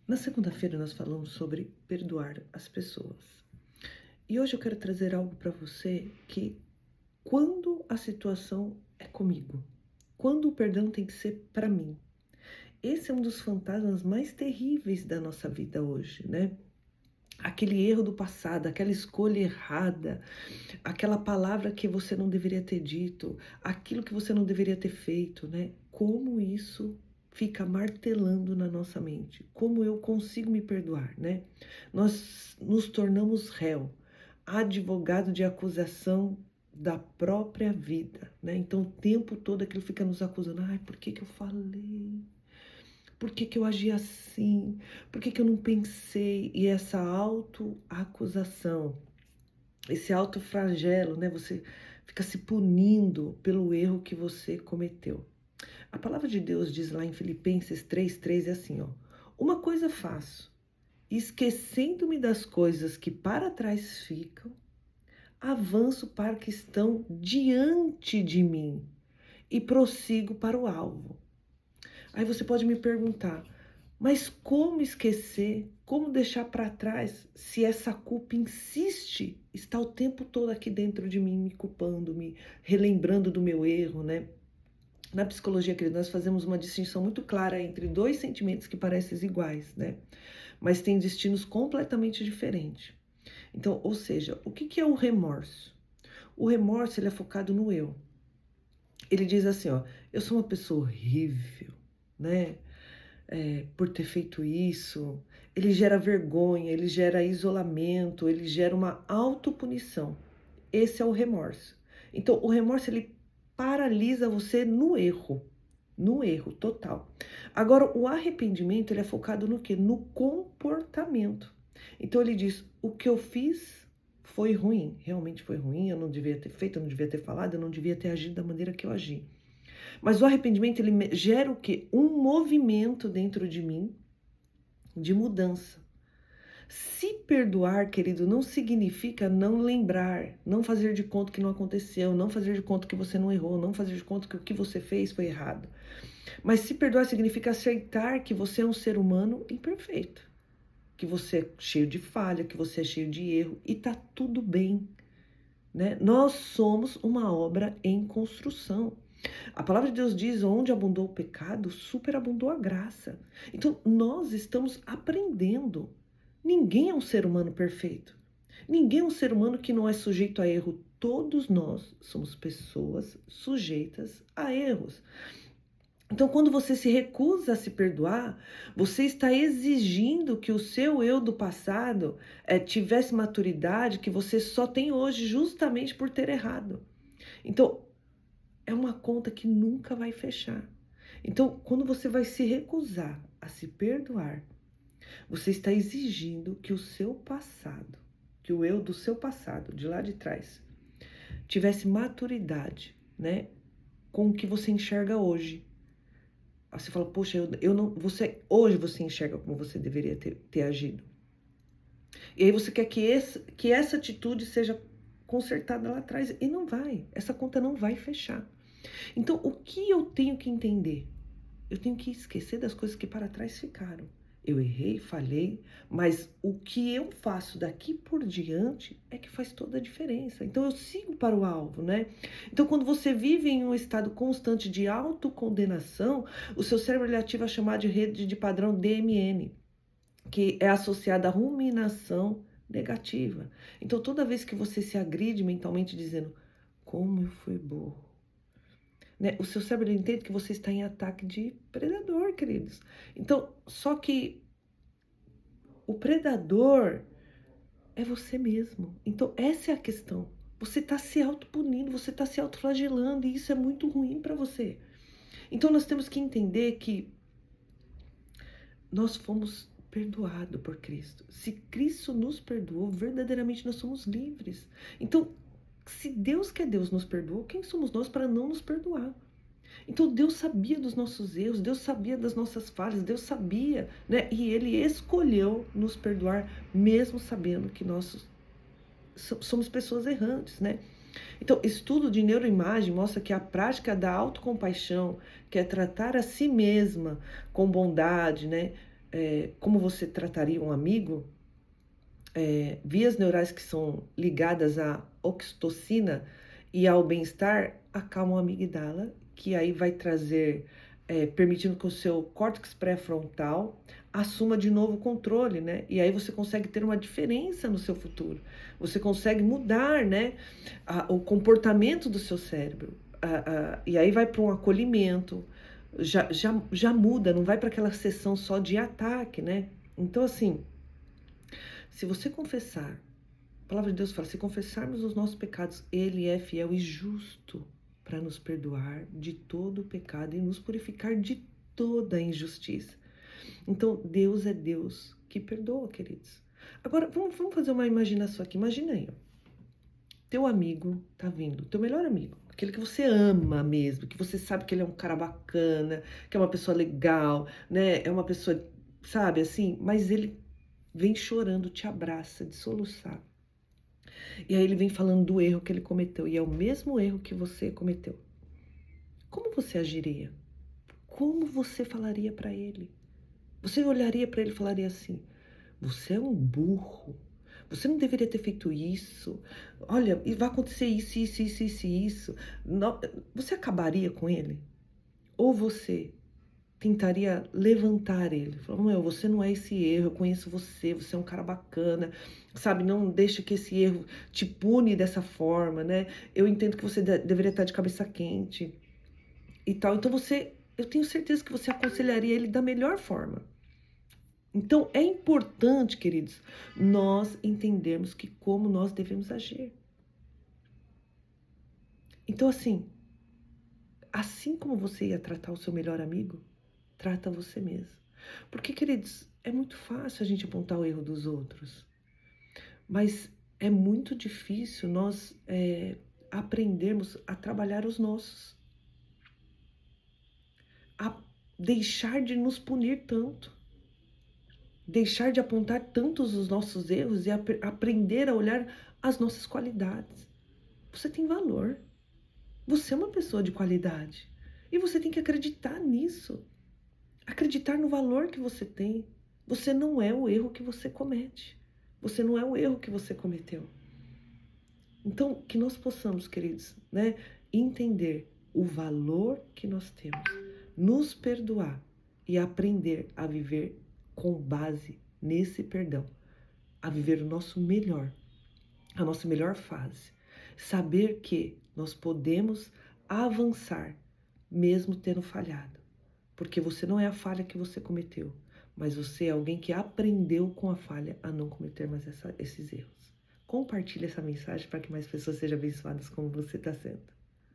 Na segunda-feira nós falamos sobre perdoar as pessoas. E hoje eu quero trazer algo para você que quando a situação é comigo, quando o perdão tem que ser para mim. Esse é um dos fantasmas mais terríveis da nossa vida hoje, né? Aquele erro do passado, aquela escolha errada, aquela palavra que você não deveria ter dito, aquilo que você não deveria ter feito, né? Como isso fica martelando na nossa mente? Como eu consigo me perdoar, né? Nós nos tornamos réu, advogado de acusação da própria vida, né? Então o tempo todo aquilo fica nos acusando. Ai, por que que eu falei? Por que que eu agi assim? Por que que eu não pensei? E essa autoacusação, esse autoflagelo, né? Você fica se punindo pelo erro que você cometeu. A palavra de Deus diz lá em Filipenses 3:3 é assim, ó: Uma coisa faço, esquecendo-me das coisas que para trás ficam, avanço para que estão diante de mim e prossigo para o alvo. Aí você pode me perguntar, mas como esquecer, como deixar para trás se essa culpa insiste, está o tempo todo aqui dentro de mim, me culpando, me relembrando do meu erro, né? Na psicologia, querido, nós fazemos uma distinção muito clara entre dois sentimentos que parecem iguais, né? Mas têm destinos completamente diferentes. Então, ou seja, o que é o remorso? O remorso, ele é focado no eu. Ele diz assim, ó, eu sou uma pessoa horrível, né? Por ter feito isso. Ele gera vergonha, ele gera isolamento, ele gera uma autopunição. Esse é o remorso. Então, o remorso, ele paralisa você no erro total. Agora, o arrependimento, ele é focado no quê? No comportamento. Então, ele diz, o que eu fiz foi ruim, realmente foi ruim, eu não devia ter feito, eu não devia ter falado, eu não devia ter agido da maneira que eu agi. Mas o arrependimento, ele gera o quê? Um movimento dentro de mim de mudança. Se perdoar, querido, não significa não lembrar, não fazer de conta que não aconteceu, não fazer de conta que você não errou, não fazer de conta que o que você fez foi errado. Mas se perdoar significa aceitar que você é um ser humano imperfeito, que você é cheio de falha, que você é cheio de erro e tá tudo bem, né? Nós somos uma obra em construção. A palavra de Deus diz: onde abundou o pecado, superabundou a graça. Então, nós estamos aprendendo. Ninguém é um ser humano perfeito. Ninguém é um ser humano que não é sujeito a erro. Todos nós somos pessoas sujeitas a erros. Então, quando você se recusa a se perdoar, você está exigindo que o seu eu do passado tivesse maturidade que você só tem hoje, justamente por ter errado. Então, é uma conta que nunca vai fechar. Então, quando você vai se recusar a se perdoar, você está exigindo que o seu passado, que o eu do seu passado, de lá de trás, tivesse maturidade, né, com o que você enxerga hoje. Aí você fala, poxa, eu não, hoje você enxerga como você deveria ter agido. E aí você quer que essa atitude seja consertada lá atrás, e não vai, essa conta não vai fechar. Então, o que eu tenho que entender? Eu tenho que esquecer das coisas que para trás ficaram. Eu errei, falhei, mas o que eu faço daqui por diante é que faz toda a diferença. Então, eu sigo para o alvo, né? Então, quando você vive em um estado constante de autocondenação, o seu cérebro ele ativa a chamada de rede de padrão DMN, que é associada à ruminação negativa. Então, toda vez que você se agride mentalmente dizendo, como eu fui burro, né? O seu cérebro entende que você está em ataque de predador, queridos. Então, só que o predador é você mesmo. Então, essa é a questão. Você está se autopunindo, você está se autoflagelando e isso é muito ruim para você. Então, nós temos que entender que nós fomos perdoados por Cristo. Se Cristo nos perdoou, verdadeiramente nós somos livres. Então, se Deus que é Deus nos perdoou, quem somos nós para não nos perdoar? Então Deus sabia dos nossos erros, Deus sabia das nossas falhas, Deus sabia, né? E Ele escolheu nos perdoar, mesmo sabendo que nós somos pessoas errantes, né? Então, estudo de neuroimagem mostra que a prática da autocompaixão, que é tratar a si mesma com bondade, né? como você trataria um amigo, vias neurais que são ligadas à oxitocina e ao bem-estar acalmam a amígdala, que aí vai trazer, permitindo que o seu córtex pré-frontal assuma de novo o controle, né? E aí você consegue ter uma diferença no seu futuro. Você consegue mudar, né, o comportamento do seu cérebro. E aí vai para um acolhimento, já muda, não vai para aquela sessão só de ataque, né? Então, assim, se você confessar, a palavra de Deus fala, se confessarmos os nossos pecados, Ele é fiel e justo para nos perdoar de todo o pecado e nos purificar de toda a injustiça. Então, Deus é Deus que perdoa, queridos. Agora, vamos fazer uma imaginação aqui. Imagina aí, ó. Teu amigo tá vindo, teu melhor amigo, aquele que você ama mesmo, que você sabe que ele é um cara bacana, que é uma pessoa legal, né? É uma pessoa, sabe, assim, mas ele vem chorando, te abraça, de soluçar. E aí ele vem falando do erro que ele cometeu, e é o mesmo erro que você cometeu. Como você agiria? Como você falaria para ele? Você olharia para ele e falaria assim: você é um burro. Você não deveria ter feito isso. Olha, e vai acontecer isso, isso, isso, isso, isso. Você acabaria com ele? Ou você tentaria levantar ele? Falou, meu, você não é esse erro, eu conheço você, você é um cara bacana, sabe? Não deixa que esse erro te pune dessa forma, né? Eu entendo que você deveria estar de cabeça quente e tal. Então eu tenho certeza que você aconselharia ele da melhor forma. Então, é importante, queridos, nós entendermos que como nós devemos agir. Então, assim como você ia tratar o seu melhor amigo, trata você mesmo. Porque, queridos, é muito fácil a gente apontar o erro dos outros, mas é muito difícil nós aprendermos a trabalhar os nossos, a deixar de nos punir tanto. Deixar de apontar tantos os nossos erros e aprender a olhar as nossas qualidades. Você tem valor. Você é uma pessoa de qualidade. E você tem que acreditar nisso. Acreditar no valor que você tem. Você não é o erro que você comete. Você não é o erro que você cometeu. Então, que nós possamos, queridos, né, entender o valor que nós temos, nos perdoar e aprender a viver com base nesse perdão, a viver o nosso melhor, a nossa melhor fase. Saber que nós podemos avançar mesmo tendo falhado, porque você não é a falha que você cometeu, mas você é alguém que aprendeu com a falha a não cometer mais esses erros. Compartilhe essa mensagem para que mais pessoas sejam abençoadas como você está sendo.